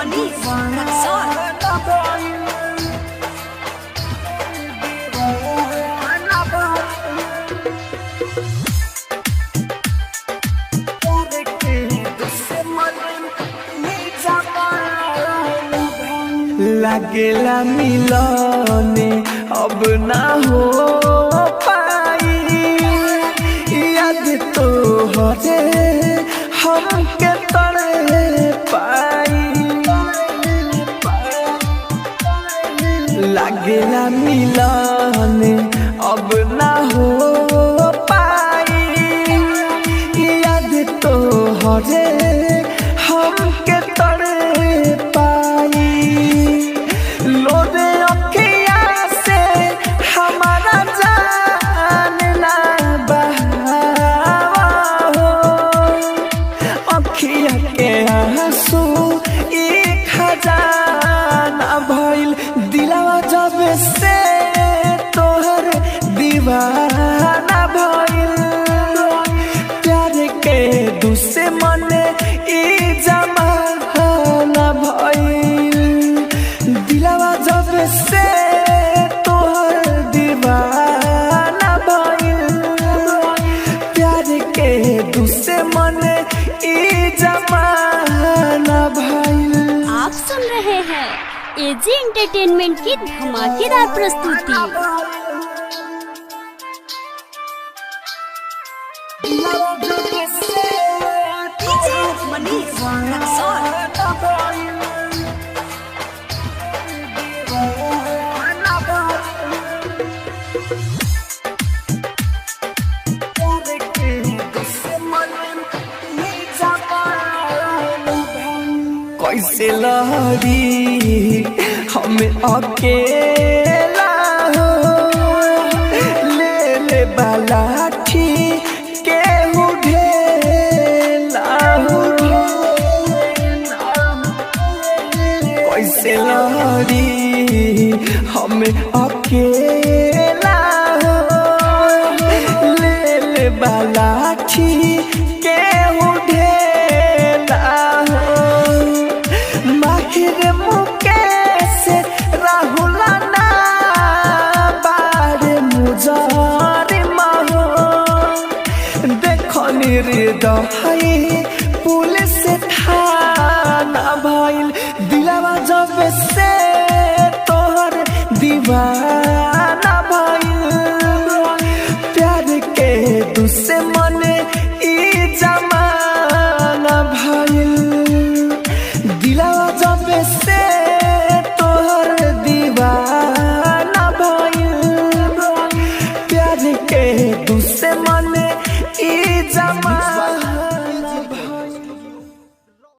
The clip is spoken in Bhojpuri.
Manish Raksol। लागेला मिलने अब ना हो पाई, याद तो हरे हमके तड़े पाई। लागेला मिलने अब ना हो पाई, याद तो हरे हमके तड़े पाई। लोरे अखिया से हमारा जान ना बहावा हो, अखिया के आंसू एक खजाना भइल। दिलवा जब से तोहर दीवाना भइल, प्यार के दुश्मन ई जमाना भइल। दिलवा जब से तोहर दीवाना भइल, प्यार के दुश्मन ई जमाना भइल। आप सुन रहे हैं एजी एंटरटेनमेंट की धमाकेदार प्रस्तुति। DJ Manish Raksol। कैसे लहरी हमें अकेला हो, ले ले बालाठी के उठेला हो। कैसे लहरी हमें अकेला हो, ले ले बालाठी के उठेला हो। माहिर मुकेश राहुल ना बारे मुजार महो, देखो निर्दयी पुलिस थाना भइल। दिलवा जब से तोहर दीवाना